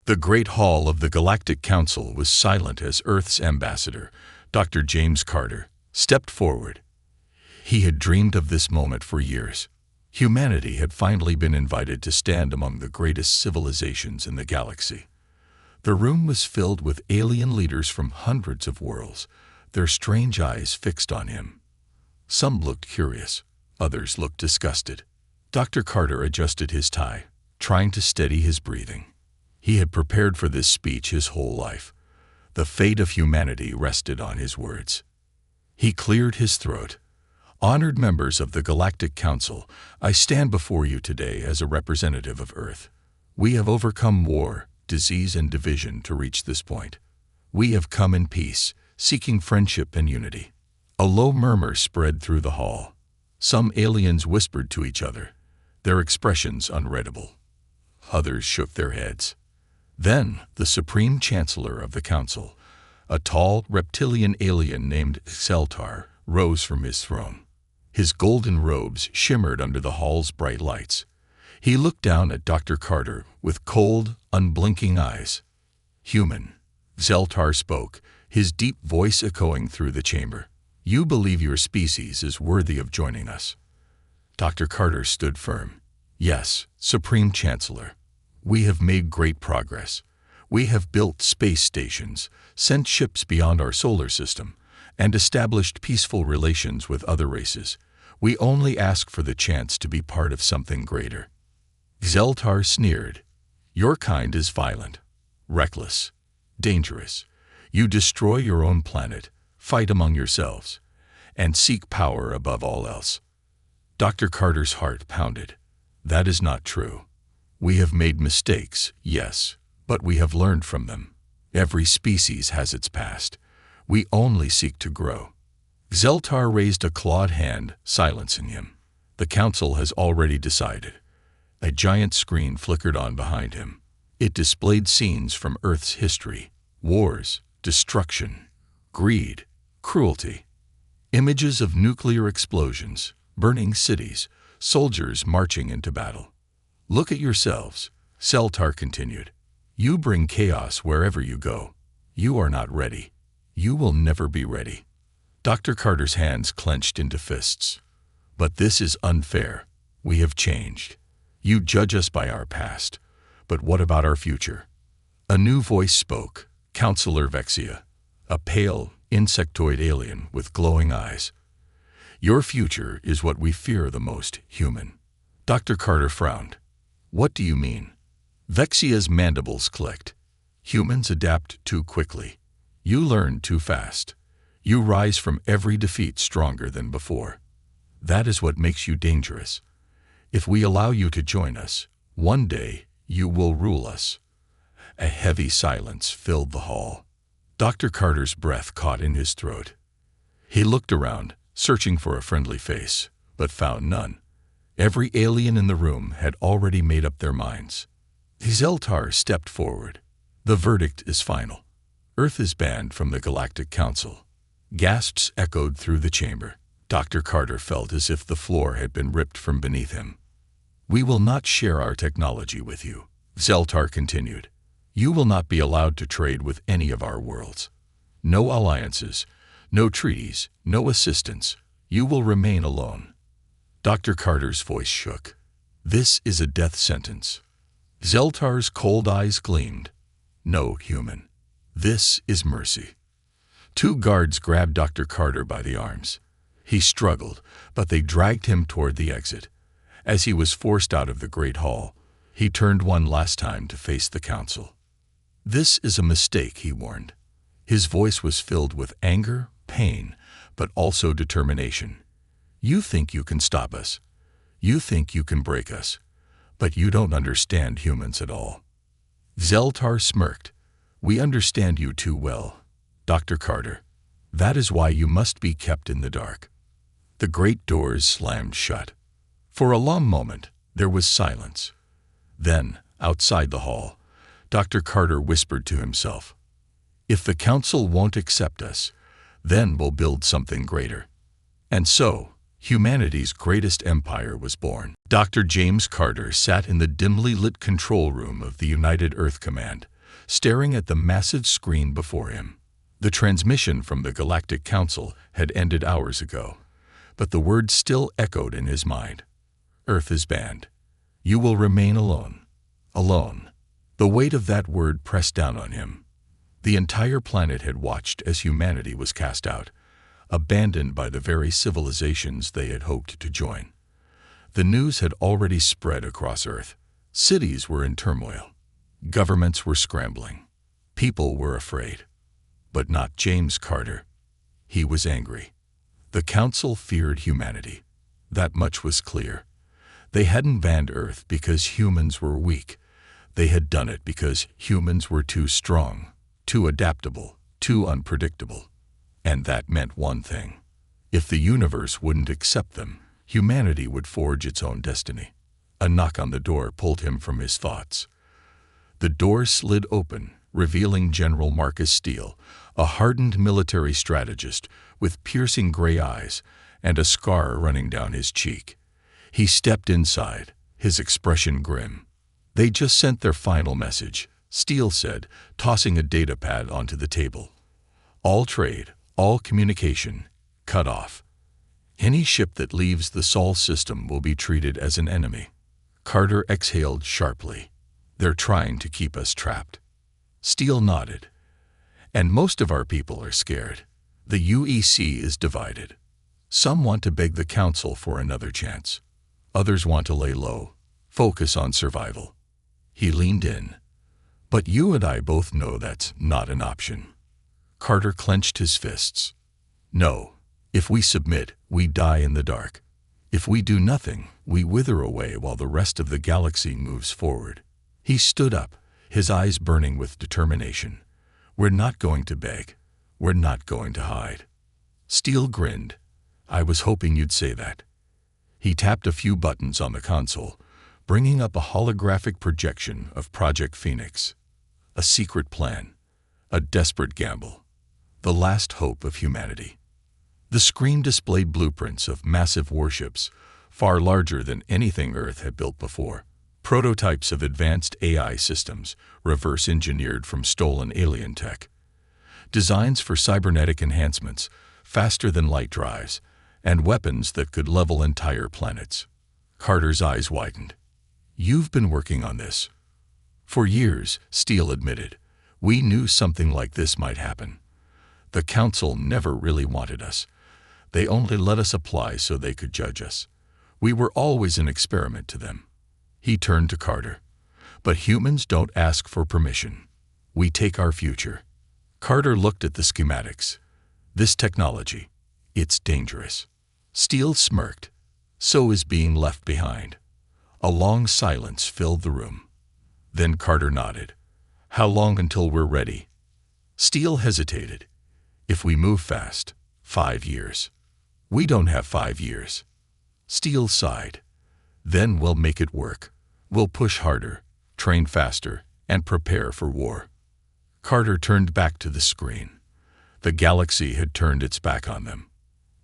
The great hall of the Galactic Council was silent as Earth's ambassador, Dr. James Carter, stepped forward. He had dreamed of this moment for years. Humanity had finally been invited to stand among the greatest civilizations in the galaxy. The room was filled with alien leaders from hundreds of worlds, their strange eyes fixed on him. Some looked curious, others looked disgusted. Dr. Carter adjusted his tie, trying to steady his breathing. He had prepared for this speech his whole life. The fate of humanity rested on his words. He cleared his throat. Honored members of the Galactic Council, I stand before you today as a representative of Earth. We have overcome war, disease, and division to reach this point. We have come in peace, seeking friendship and unity. A low murmur spread through the hall. Some aliens whispered to each other, their expressions unreadable. Others shook their heads. Then, the Supreme Chancellor of the Council, a tall, reptilian alien named Zeltar, rose from his throne. His golden robes shimmered under the hall's bright lights. He looked down at Dr. Carter with cold, unblinking eyes. Human, Zeltar spoke, his deep voice echoing through the chamber. You believe your species is worthy of joining us. Dr. Carter stood firm. Yes, Supreme Chancellor. We have made great progress. We have built space stations, sent ships beyond our solar system, and established peaceful relations with other races. We only ask for the chance to be part of something greater. Zeltar sneered. Your kind is violent, reckless, dangerous. You destroy your own planet, fight among yourselves, and seek power above all else. Dr. Carter's heart pounded. That is not true. We have made mistakes, yes, but we have learned from them. Every species has its past. We only seek to grow. Zeltar raised a clawed hand, silencing him. The council has already decided. A giant screen flickered on behind him. It displayed scenes from Earth's history, wars, destruction, greed, cruelty. Images of nuclear explosions, burning cities, soldiers marching into battle. Look at yourselves, Zeltar continued. You bring chaos wherever you go. You are not ready. You will never be ready. Dr. Carter's hands clenched into fists. But this is unfair. We have changed. You judge us by our past. But what about our future? A new voice spoke, Counselor Vexia, a pale, insectoid alien with glowing eyes. Your future is what we fear the most, human. Dr. Carter frowned. What do you mean? Vexia's mandibles clicked. Humans adapt too quickly. You learn too fast. You rise from every defeat stronger than before. That is what makes you dangerous. If we allow you to join us, one day you will rule us. A heavy silence filled the hall. Dr. Carter's breath caught in his throat. He looked around, searching for a friendly face, but found none. Every alien in the room had already made up their minds. Zeltar stepped forward. The verdict is final. Earth is banned from the Galactic Council. Gasps echoed through the chamber. Dr. Carter felt as if the floor had been ripped from beneath him. We will not share our technology with you, Zeltar continued. You will not be allowed to trade with any of our worlds. No alliances, no treaties, no assistance. You will remain alone. Dr. Carter's voice shook. This is a death sentence. Zeltar's cold eyes gleamed. No, human. This is mercy. Two guards grabbed Dr. Carter by the arms. He struggled, but they dragged him toward the exit. As he was forced out of the Great Hall, he turned one last time to face the council. This is a mistake, he warned. His voice was filled with anger, pain, but also determination. You think you can stop us. You think you can break us. But you don't understand humans at all. Zeltar smirked. We understand you too well, Dr. Carter. That is why you must be kept in the dark. The great doors slammed shut. For a long moment, there was silence. Then, outside the hall, Dr. Carter whispered to himself, if the council won't accept us, then we'll build something greater. And so, humanity's greatest empire was born. Dr. James Carter sat in the dimly lit control room of the United Earth Command, staring at the massive screen before him. The transmission from the Galactic Council had ended hours ago, but the words still echoed in his mind. Earth is banned. You will remain alone. Alone. The weight of that word pressed down on him. The entire planet had watched as humanity was cast out, abandoned by the very civilizations they had hoped to join. The news had already spread across Earth. Cities were in turmoil. Governments were scrambling. People were afraid. But not James Carter. He was angry. The Council feared humanity. That much was clear. They hadn't banned Earth because humans were weak. They had done it because humans were too strong, too adaptable, too unpredictable. And that meant one thing. If the universe wouldn't accept them, humanity would forge its own destiny. A knock on the door pulled him from his thoughts. The door slid open, revealing General Marcus Steele, a hardened military strategist with piercing gray eyes and a scar running down his cheek. He stepped inside, his expression grim. "They just sent their final message," Steele said, tossing a datapad onto the table. "All trade, all communication, cut off. Any ship that leaves the Sol system will be treated as an enemy." Carter exhaled sharply. "They're trying to keep us trapped." Steele nodded. "And most of our people are scared. The UEC is divided. Some want to beg the Council for another chance. Others want to lay low, focus on survival." He leaned in. "But you and I both know that's not an option." Carter clenched his fists. "No. If we submit, we die in the dark. If we do nothing, we wither away while the rest of the galaxy moves forward." He stood up, his eyes burning with determination. "We're not going to beg. We're not going to hide." Steele grinned. "I was hoping you'd say that." He tapped a few buttons on the console, bringing up a holographic projection of Project Phoenix. A secret plan. A desperate gamble. The last hope of humanity. The screen displayed blueprints of massive warships, far larger than anything Earth had built before. Prototypes of advanced AI systems, reverse-engineered from stolen alien tech. Designs for cybernetic enhancements, faster than light drives, and weapons that could level entire planets. Carter's eyes widened. "You've been working on this." "For years," Steele admitted. "We knew something like this might happen. The Council never really wanted us. They only let us apply so they could judge us. We were always an experiment to them." He turned to Carter. "But humans don't ask for permission. We take our future." Carter looked at the schematics. "This technology, it's dangerous." Steele smirked. "So is being left behind." A long silence filled the room. Then Carter nodded. "How long until we're ready?" Steele hesitated. "If we move fast, 5 years." "We don't have 5 years." Steele sighed. "Then we'll make it work. We'll push harder, train faster, and prepare for war." Carter turned back to the screen. The galaxy had turned its back on them.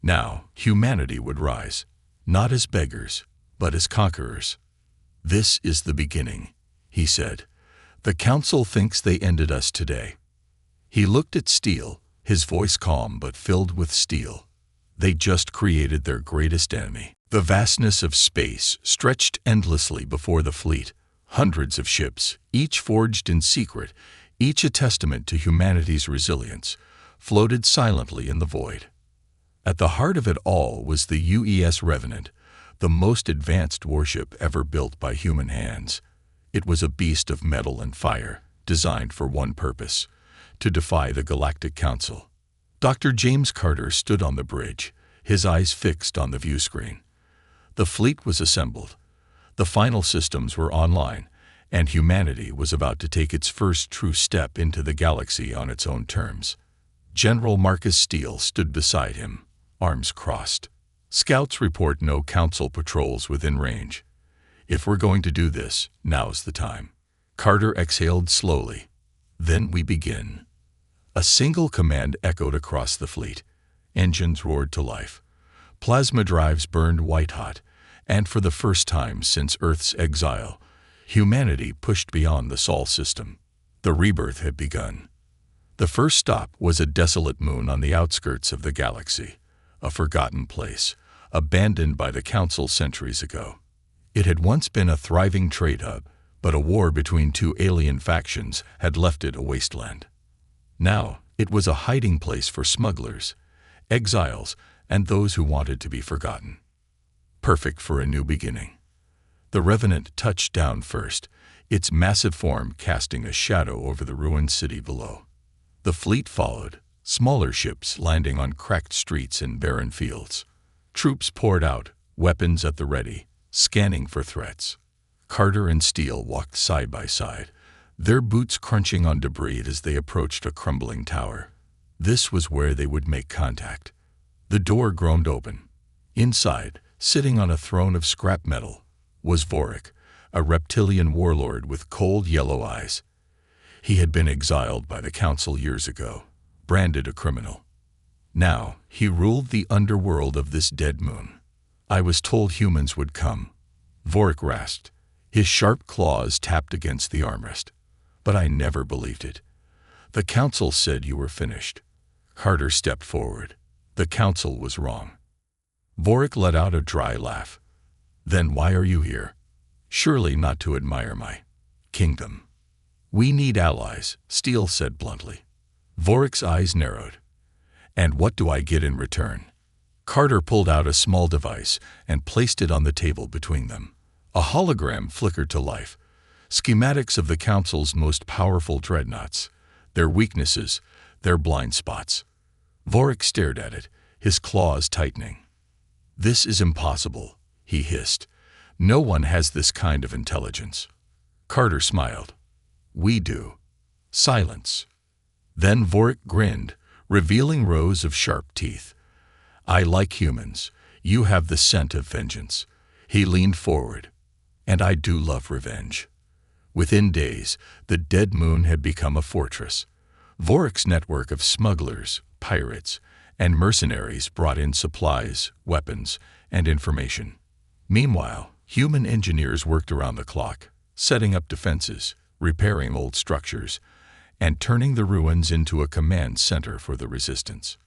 Now, humanity would rise, not as beggars, but as conquerors. "This is the beginning," he said. "The Council thinks they ended us today." He looked at Steele, his voice calm but filled with steel. "They just created their greatest enemy." The vastness of space stretched endlessly before the fleet. Hundreds of ships, each forged in secret, each a testament to humanity's resilience, floated silently in the void. At the heart of it all was the UES Revenant, the most advanced warship ever built by human hands. It was a beast of metal and fire, designed for one purpose: to defy the Galactic Council. Dr. James Carter stood on the bridge, his eyes fixed on the viewscreen. The fleet was assembled. The final systems were online, and humanity was about to take its first true step into the galaxy on its own terms. General Marcus Steele stood beside him, arms crossed. "Scouts report no Council patrols within range. If we're going to do this, now's the time." Carter exhaled slowly. "Then we begin." A single command echoed across the fleet. Engines roared to life. Plasma drives burned white-hot, and for the first time since Earth's exile, humanity pushed beyond the Sol system. The rebirth had begun. The first stop was a desolate moon on the outskirts of the galaxy, a forgotten place, abandoned by the Council centuries ago. It had once been a thriving trade hub, but a war between two alien factions had left it a wasteland. Now, it was a hiding place for smugglers, exiles, and those who wanted to be forgotten. Perfect for a new beginning. The Revenant touched down first, its massive form casting a shadow over the ruined city below. The fleet followed, smaller ships landing on cracked streets and barren fields. Troops poured out, weapons at the ready, scanning for threats. Carter and Steele walked side by side, their boots crunching on debris as they approached a crumbling tower. This was where they would make contact. The door groaned open. Inside, sitting on a throne of scrap metal, was Vorik, a reptilian warlord with cold yellow eyes. He had been exiled by the Council years ago, branded a criminal. Now, he ruled the underworld of this dead moon. I was told humans would come, Vorik rasped. His sharp claws tapped against the armrest. But I never believed it. The Council said you were finished. Carter stepped forward. The Council was wrong. Vorik let out a dry laugh. Then why are you here? Surely not to admire my kingdom. We need allies, Steele said bluntly. Vorik's eyes narrowed. And what do I get in return? Carter pulled out a small device and placed it on the table between them. A hologram flickered to life. Schematics of the Council's most powerful dreadnoughts, their weaknesses, their blind spots. Vorik stared at it, his claws tightening. This is impossible, he hissed. No one has this kind of intelligence. Carter smiled. We do. Silence. Then Vorik grinned, revealing rows of sharp teeth. I like humans. You have the scent of vengeance. He leaned forward. And I do love revenge. Within days, the dead moon had become a fortress. Vorik's network of smugglers, pirates, and mercenaries brought in supplies, weapons, and information. Meanwhile, human engineers worked around the clock, setting up defenses, repairing old structures, and turning the ruins into a command center for the resistance.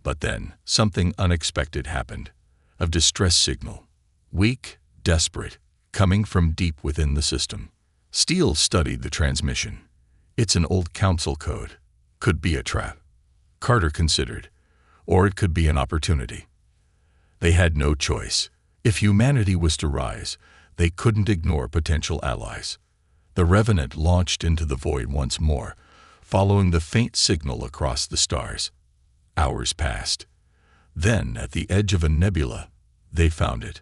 But then, something unexpected happened. A distress signal. Weak, desperate, coming from deep within the system. Steele studied the transmission. It's an old Council code. Could be a trap. Carter considered. Or it could be an opportunity. They had no choice. If humanity was to rise, they couldn't ignore potential allies. The Revenant launched into the void once more, following the faint signal across the stars. Hours passed. Then, at the edge of a nebula, they found it.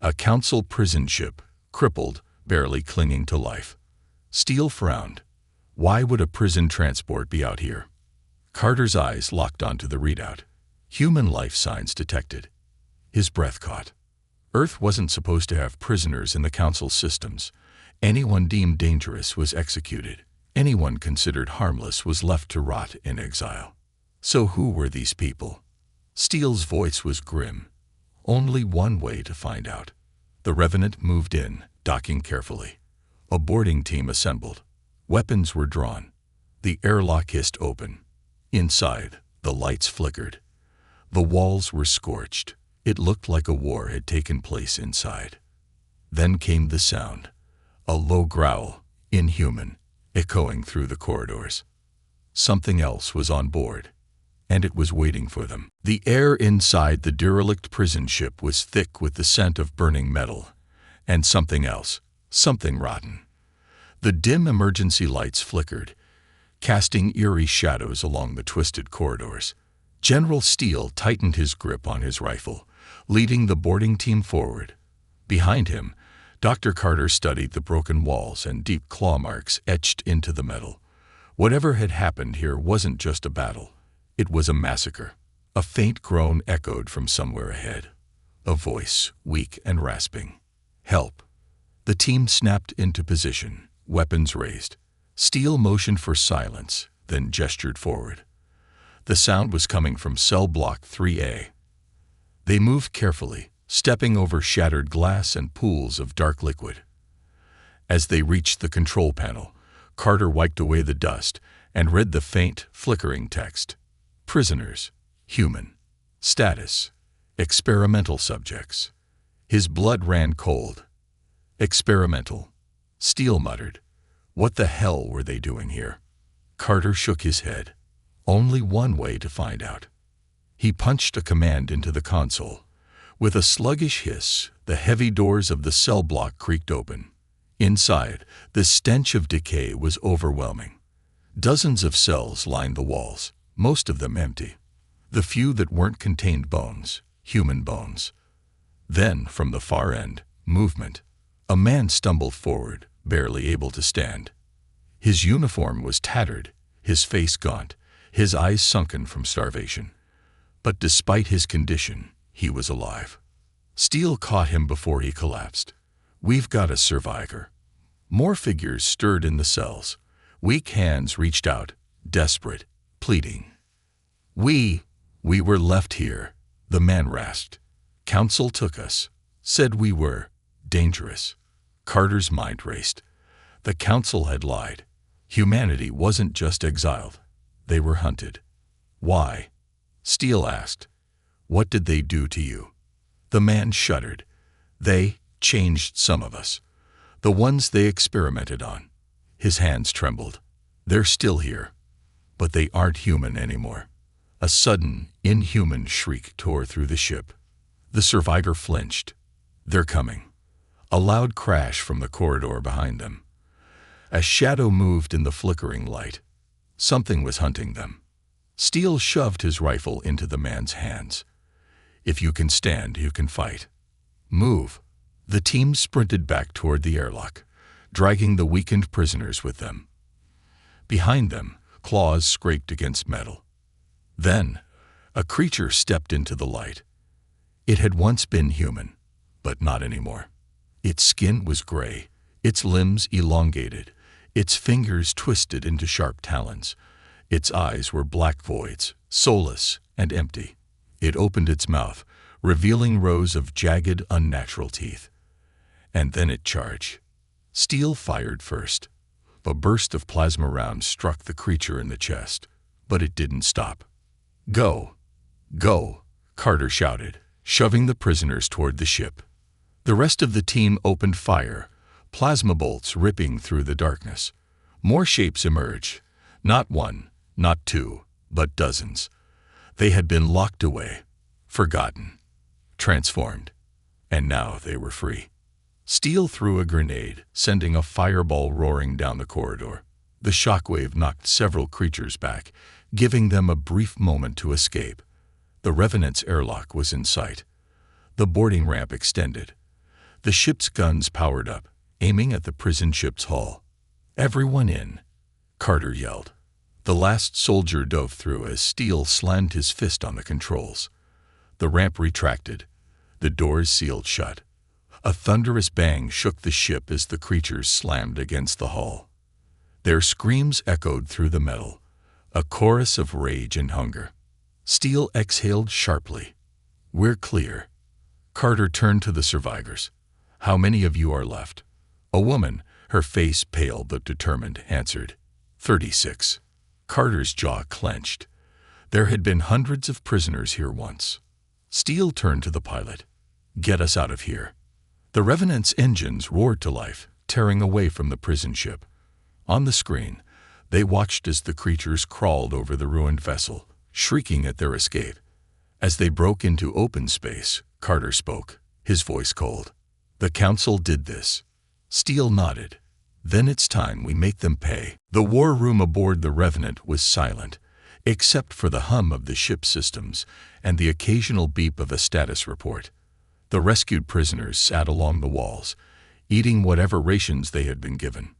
A Council prison ship, crippled, barely clinging to life. Steele frowned. Why would a prison transport be out here? Carter's eyes locked onto the readout. Human life signs detected. His breath caught. Earth wasn't supposed to have prisoners in the Council systems. Anyone deemed dangerous was executed. Anyone considered harmless was left to rot in exile. So who were these people? Steele's voice was grim. Only one way to find out. The Revenant moved in, docking carefully. A boarding team assembled. Weapons were drawn. The airlock hissed open. Inside, the lights flickered. The walls were scorched. It looked like a war had taken place inside. Then came the sound. A low growl, inhuman, echoing through the corridors. Something else was on board, and it was waiting for them. The air inside the derelict prison ship was thick with the scent of burning metal, and something else, something rotten. The dim emergency lights flickered, casting eerie shadows along the twisted corridors. General Steele tightened his grip on his rifle, leading the boarding team forward. Behind him, Dr. Carter studied the broken walls and deep claw marks etched into the metal. Whatever had happened here wasn't just a battle. It was a massacre. A faint groan echoed from somewhere ahead. A voice, weak and rasping. Help. The team snapped into position, weapons raised. Steele motioned for silence, then gestured forward. The sound was coming from cell block 3A. They moved carefully, stepping over shattered glass and pools of dark liquid. As they reached the control panel, Carter wiped away the dust and read the faint, flickering text. Prisoners. Human. Status. Experimental subjects. His blood ran cold. Experimental. Steele muttered. What the hell were they doing here? Carter shook his head. Only one way to find out. He punched a command into the console. With a sluggish hiss, the heavy doors of the cell block creaked open. Inside, the stench of decay was overwhelming. Dozens of cells lined the walls, most of them empty. The few that weren't contained bones, human bones. Then, from the far end, movement. A man stumbled forward, barely able to stand. His uniform was tattered, his face gaunt, his eyes sunken from starvation. But despite his condition, he was alive. Steele caught him before he collapsed. We've got a survivor. More figures stirred in the cells. Weak hands reached out, desperate, pleading. We were left here, the man rasped. Council took us, said we were dangerous. Carter's mind raced. The Council had lied. Humanity wasn't just exiled. They were hunted. Why? Steele asked. What did they do to you? The man shuddered. They changed some of us. The ones they experimented on. His hands trembled. They're still here. But they aren't human anymore. A sudden, inhuman shriek tore through the ship. The survivor flinched. They're coming. A loud crash from the corridor behind them. A shadow moved in the flickering light. Something was hunting them. Steele shoved his rifle into the man's hands. If you can stand, you can fight. Move. The team sprinted back toward the airlock, dragging the weakened prisoners with them. Behind them, claws scraped against metal. Then, a creature stepped into the light. It had once been human, but not anymore. Its skin was gray, its limbs elongated, its fingers twisted into sharp talons. Its eyes were black voids, soulless and empty. It opened its mouth, revealing rows of jagged, unnatural teeth. And then it charged. Steele fired first. A burst of plasma rounds struck the creature in the chest, but it didn't stop. Go! Go! Carter shouted, shoving the prisoners toward the ship. The rest of the team opened fire, plasma bolts ripping through the darkness. More shapes emerged. Not one, not two, but dozens. They had been locked away, forgotten, transformed, and now they were free. Steele threw a grenade, sending a fireball roaring down the corridor. The shockwave knocked several creatures back, giving them a brief moment to escape. The Revenant's airlock was in sight. The boarding ramp extended. The ship's guns powered up, aiming at the prison ship's hull. Everyone in, Carter yelled. The last soldier dove through as Steele slammed his fist on the controls. The ramp retracted. The doors sealed shut. A thunderous bang shook the ship as the creatures slammed against the hull. Their screams echoed through the metal, a chorus of rage and hunger. Steele exhaled sharply. We're clear. Carter turned to the survivors. How many of you are left? A woman, her face pale but determined, answered. 36. Carter's jaw clenched. There had been hundreds of prisoners here once. Steele turned to the pilot. Get us out of here. The Revenant's engines roared to life, tearing away from the prison ship. On the screen, they watched as the creatures crawled over the ruined vessel, shrieking at their escape. As they broke into open space, Carter spoke, his voice cold. The Council did this. Steele nodded. Then it's time we make them pay. The war room aboard the Revenant was silent, except for the hum of the ship's systems and the occasional beep of a status report. The rescued prisoners sat along the walls, eating whatever rations they had been given.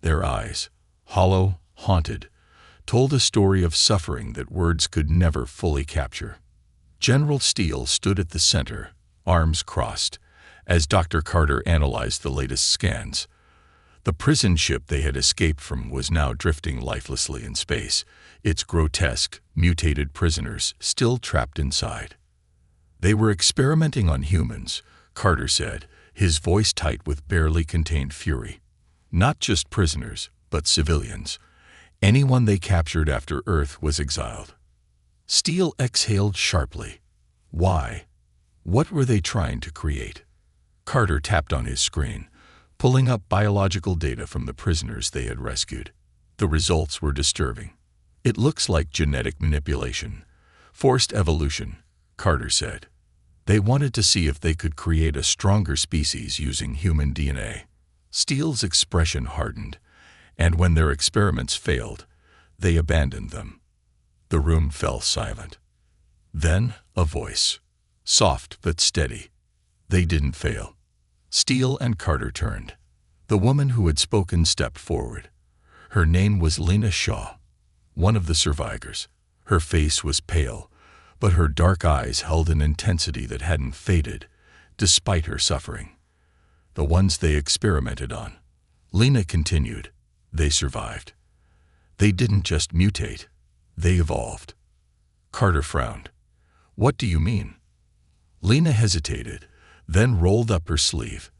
Their eyes, hollow, haunted, told a story of suffering that words could never fully capture. General Steele stood at the center, arms crossed, as Dr. Carter analyzed the latest scans. The prison ship they had escaped from was now drifting lifelessly in space, its grotesque, mutated prisoners still trapped inside. They were experimenting on humans, Carter said, his voice tight with barely contained fury. Not just prisoners, but civilians. Anyone they captured after Earth was exiled. Steele exhaled sharply. Why? What were they trying to create? Carter tapped on his screen, pulling up biological data from the prisoners they had rescued. The results were disturbing. It looks like genetic manipulation. Forced evolution, Carter said. They wanted to see if they could create a stronger species using human DNA. Steele's expression hardened, and when their experiments failed, they abandoned them. The room fell silent. Then a voice, soft but steady. They didn't fail. Steele and Carter turned. The woman who had spoken stepped forward. Her name was Lena Shaw, one of the survivors. Her face was pale, but her dark eyes held an intensity that hadn't faded, despite her suffering. The ones they experimented on, Lena continued, they survived. They didn't just mutate, they evolved. Carter frowned. What do you mean? Lena hesitated, then rolled up her sleeve.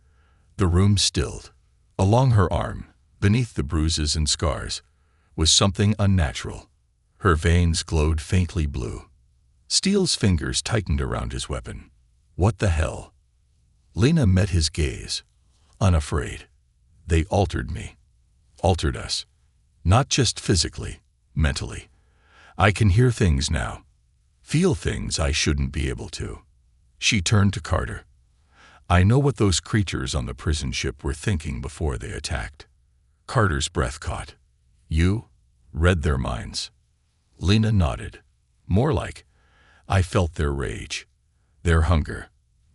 The room stilled. Along her arm, beneath the bruises and scars, was something unnatural. Her veins glowed faintly blue. Steele's fingers tightened around his weapon. What the hell? Lena met his gaze, unafraid. They altered me. Altered us. Not just physically, mentally. I can hear things now. Feel things I shouldn't be able to. She turned to Carter. I know what those creatures on the prison ship were thinking before they attacked. Carter's breath caught. You read their minds. Lena nodded. More like, I felt their rage, their hunger.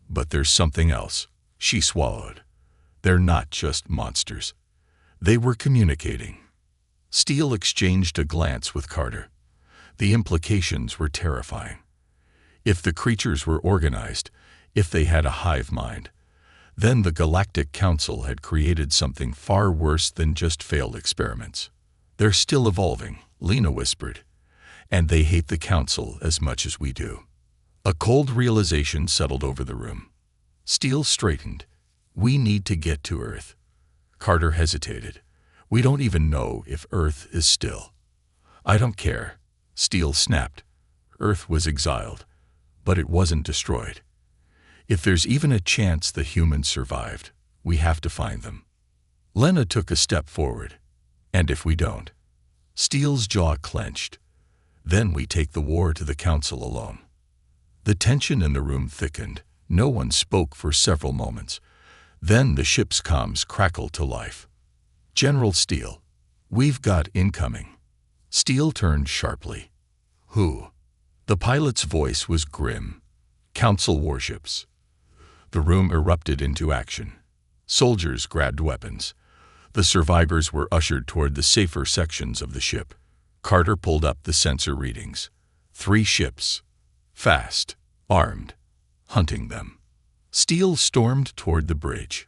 But there's something else. She swallowed. They're not just monsters. They were communicating. Steele exchanged a glance with Carter. The implications were terrifying. If the creatures were organized, if they had a hive mind, then the Galactic Council had created something far worse than just failed experiments. They're still evolving, Lena whispered, and they hate the Council as much as we do. A cold realization settled over the room. Steele straightened. We need to get to Earth. Carter hesitated. We don't even know if Earth is still. I don't care. Steele snapped. Earth was exiled, but it wasn't destroyed. If there's even a chance the humans survived, we have to find them. Lena took a step forward. And if we don't? Steele's jaw clenched. Then we take the war to the Council alone. The tension in the room thickened. No one spoke for several moments. Then the ship's comms crackled to life. General Steele, we've got incoming. Steele turned sharply. Who? The pilot's voice was grim. Council warships. The room erupted into action. Soldiers grabbed weapons. The survivors were ushered toward the safer sections of the ship. Carter pulled up the sensor readings. 3 ships. Fast. Armed. Hunting them. Steele stormed toward the bridge.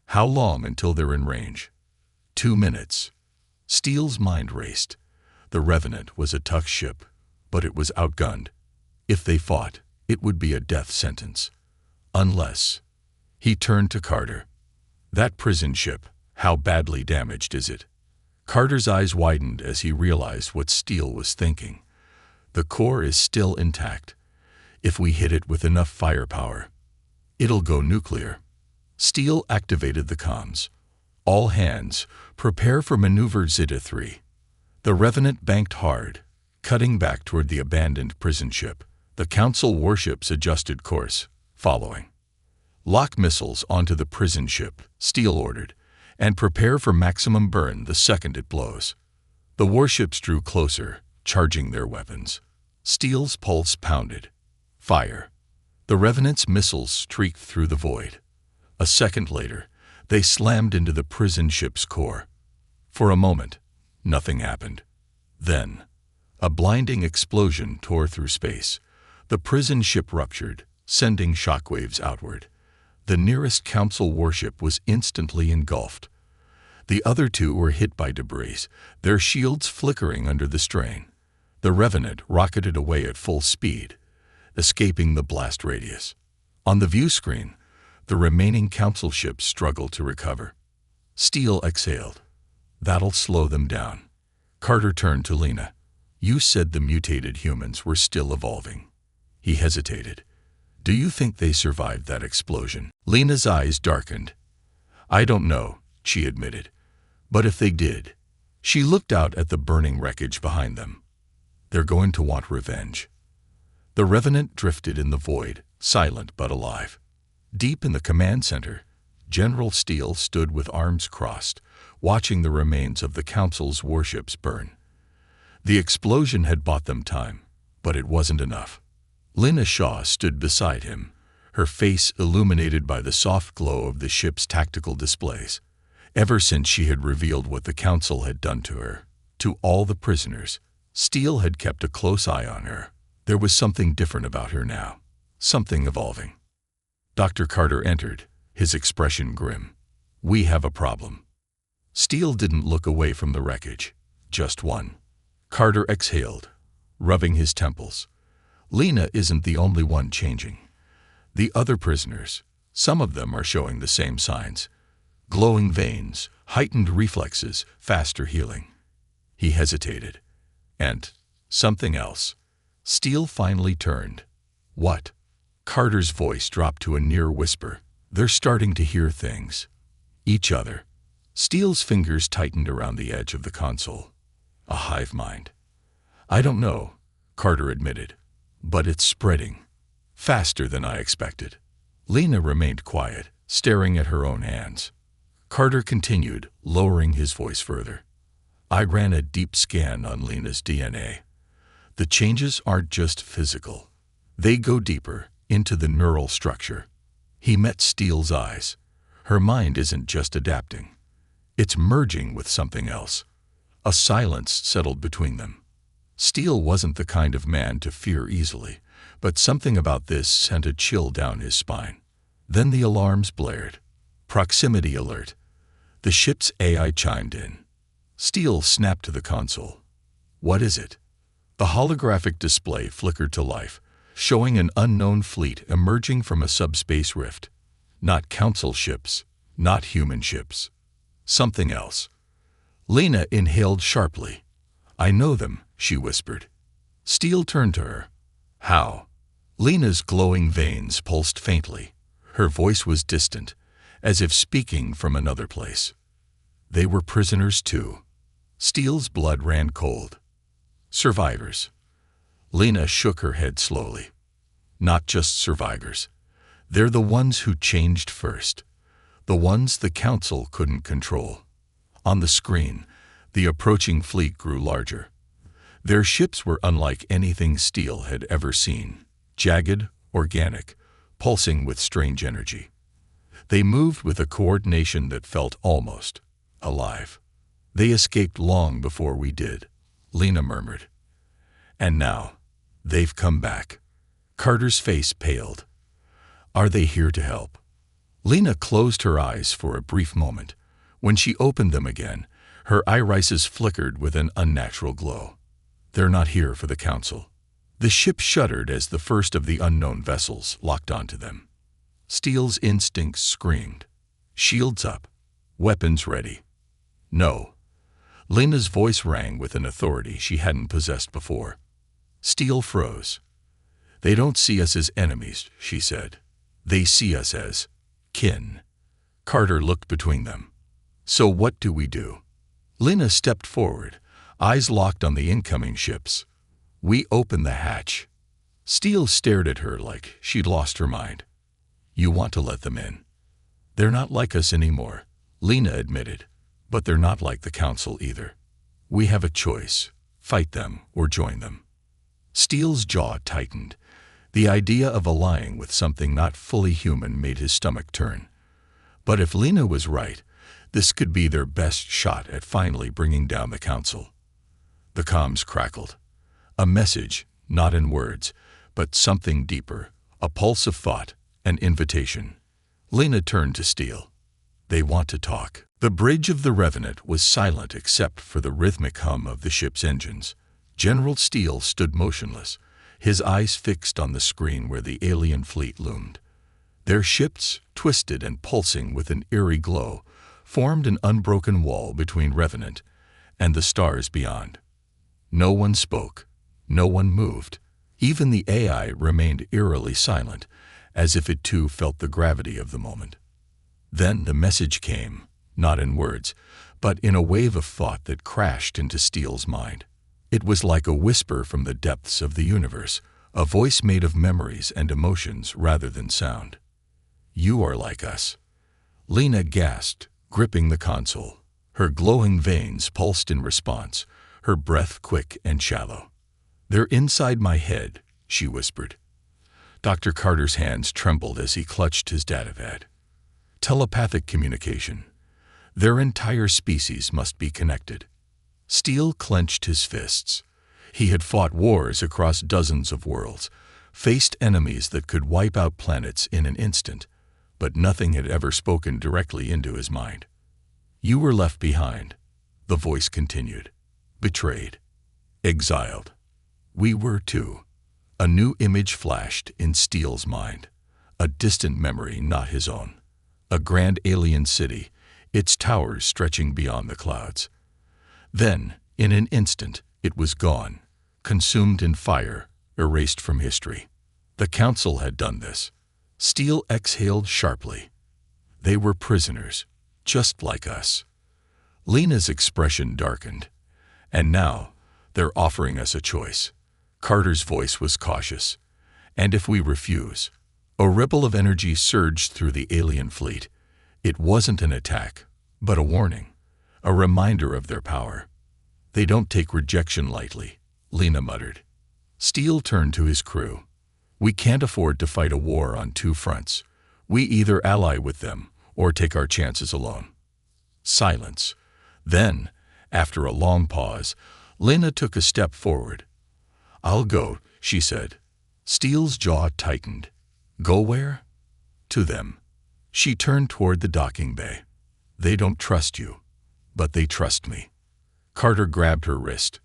How long until they're in range? 2 minutes. Steele's mind raced. The Revenant was a tough ship, but it was outgunned. If they fought, it would be a death sentence. Unless... He turned to Carter. That prison ship, how badly damaged is it? Carter's eyes widened as he realized what Steele was thinking. The core is still intact. If we hit it with enough firepower, it'll go nuclear. Steele activated the comms. All hands, prepare for maneuver Zeta 3. The Revenant banked hard, cutting back toward the abandoned prison ship. The Council warships adjusted course, following. Lock missiles onto the prison ship, Steele ordered, and prepare for maximum burn the second it blows. The warships drew closer, charging their weapons. Steele's pulse pounded. Fire. The Revenant's missiles streaked through the void. A second later, they slammed into the prison ship's core. For a moment, nothing happened. Then, a blinding explosion tore through space. The prison ship ruptured, sending shockwaves outward. The nearest Council warship was instantly engulfed. The other 2 were hit by debris, their shields flickering under the strain. The Revenant rocketed away at full speed, escaping the blast radius. On the view screen, the remaining Council ships struggled to recover. Steele exhaled. That'll slow them down. Carter turned to Lena. You said the mutated humans were still evolving. He hesitated. Do you think they survived that explosion? Lena's eyes darkened. I don't know, she admitted. But if they did, she looked out at the burning wreckage behind them. They're going to want revenge. The Revenant drifted in the void, silent but alive. Deep in the command center, General Steele stood with arms crossed, watching the remains of the Council's warships burn. The explosion had bought them time, but it wasn't enough. Lena Shaw stood beside him, her face illuminated by the soft glow of the ship's tactical displays. Ever since she had revealed what the Council had done to her, to all the prisoners, Steele had kept a close eye on her. There was something different about her now, something evolving. Dr. Carter entered, his expression grim. We have a problem. Steele didn't look away from the wreckage, just one. Carter exhaled, rubbing his temples. Lena isn't the only one changing. The other prisoners, some of them are showing the same signs. Glowing veins, heightened reflexes, faster healing. He hesitated. And something else. Steele finally turned. What? Carter's voice dropped to a near whisper. They're starting to hear things. Each other. Steele's fingers tightened around the edge of the console. A hive mind. I don't know, Carter admitted. But it's spreading. Faster than I expected. Lena remained quiet, staring at her own hands. Carter continued, lowering his voice further. I ran a deep scan on Lena's DNA. The changes aren't just physical. They go deeper, into the neural structure. He met Steele's eyes. Her mind isn't just adapting. It's merging with something else. A silence settled between them. Steele wasn't the kind of man to fear easily, but something about this sent a chill down his spine. Then the alarms blared. Proximity alert. The ship's AI chimed in. Steele snapped to the console. What is it? The holographic display flickered to life, showing an unknown fleet emerging from a subspace rift. Not Council ships, not human ships. Something else. Lena inhaled sharply. I know them, she whispered. Steele turned to her. How? Lena's glowing veins pulsed faintly. Her voice was distant, as if speaking from another place. They were prisoners too. Steele's blood ran cold. Survivors. Lena shook her head slowly. Not just survivors. They're the ones who changed first. The ones the Council couldn't control. On the screen, the approaching fleet grew larger. Their ships were unlike anything Steele had ever seen. Jagged, organic, pulsing with strange energy. They moved with a coordination that felt almost alive. They escaped long before we did, Lena murmured. And now, they've come back. Carter's face paled. Are they here to help? Lena closed her eyes for a brief moment. When she opened them again, her irises flickered with an unnatural glow. They're not here for the Council. The ship shuddered as the first of the unknown vessels locked onto them. Steele's instincts screamed. Shields up. Weapons ready. No. Lena's voice rang with an authority she hadn't possessed before. Steele froze. They don't see us as enemies, she said. They see us as kin. Carter looked between them. So what do we do? Lena stepped forward, eyes locked on the incoming ships. We open the hatch. Steele stared at her like she'd lost her mind. You want to let them in? They're not like us anymore, Lena admitted. But they're not like the Council either. We have a choice. Fight them or join them. Steele's jaw tightened. The idea of allying with something not fully human made his stomach turn. But if Lena was right, this could be their best shot at finally bringing down the Council. The comms crackled. A message, not in words, but something deeper, a pulse of thought, an invitation. Lena turned to Steele. They want to talk. The bridge of the Revenant was silent except for the rhythmic hum of the ship's engines. General Steele stood motionless, his eyes fixed on the screen where the alien fleet loomed. Their ships, twisted and pulsing with an eerie glow, formed an unbroken wall between Revenant and the stars beyond. No one spoke, no one moved. Even the AI remained eerily silent, as if it too felt the gravity of the moment. Then the message came, not in words, but in a wave of thought that crashed into Steele's mind. It was like a whisper from the depths of the universe, a voice made of memories and emotions rather than sound. "You are like us." Lena gasped, gripping the console. Her glowing veins pulsed in response, her breath quick and shallow. "They're inside my head," she whispered. Dr. Carter's hands trembled as he clutched his datapad. Telepathic communication. Their entire species must be connected. Steele clenched his fists. He had fought wars across dozens of worlds, faced enemies that could wipe out planets in an instant, but nothing had ever spoken directly into his mind. "You were left behind," the voice continued. "Betrayed. Exiled. We were too." A new image flashed in Steele's mind. A distant memory not his own. A grand alien city, its towers stretching beyond the clouds. Then, in an instant, it was gone, consumed in fire, erased from history. The Council had done this. Steele exhaled sharply. They were prisoners, just like us. Lena's expression darkened. "And now, they're offering us a choice." Carter's voice was cautious. "And if we refuse?" A ripple of energy surged through the alien fleet. It wasn't an attack, but a warning, a reminder of their power. "They don't take rejection lightly," Lena muttered. Steele turned to his crew. "We can't afford to fight a war on two fronts. We either ally with them or take our chances alone." Silence. Then, after a long pause, Lena took a step forward. "I'll go," she said. Steele's jaw tightened. "Go where?" "To them." She turned toward the docking bay. "They don't trust you, but they trust me." Carter grabbed her wrist.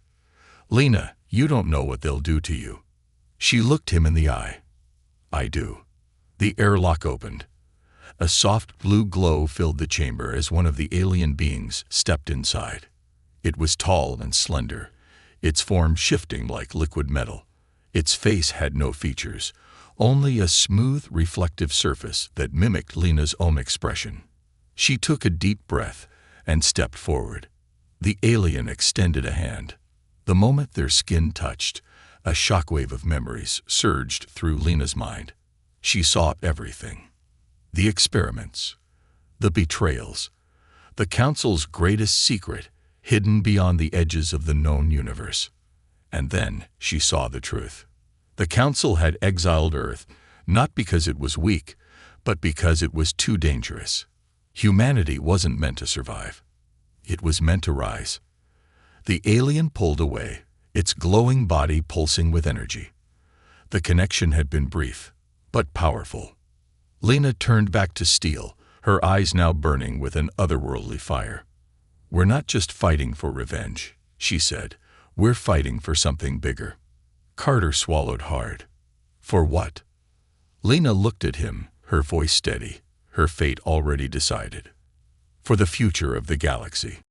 "Lena, you don't know what they'll do to you." She looked him in the eye. "I do." The airlock opened. A soft blue glow filled the chamber as one of the alien beings stepped inside. It was tall and slender, its form shifting like liquid metal. Its face had no features, only a smooth, reflective surface that mimicked Lena's own expression. She took a deep breath and stepped forward. The alien extended a hand. The moment their skin touched, a shockwave of memories surged through Lena's mind. She saw everything. The experiments, the betrayals, the Council's greatest secret hidden beyond the edges of the known universe. And then she saw the truth. The Council had exiled Earth, not because it was weak, but because it was too dangerous. Humanity wasn't meant to survive. It was meant to rise. The alien pulled away, its glowing body pulsing with energy. The connection had been brief, but powerful. Lena turned back to Steele, her eyes now burning with an otherworldly fire. "We're not just fighting for revenge," she said. "We're fighting for something bigger." Carter swallowed hard. "For what?" Lena looked at him, her voice steady, her fate already decided. "For the future of the galaxy."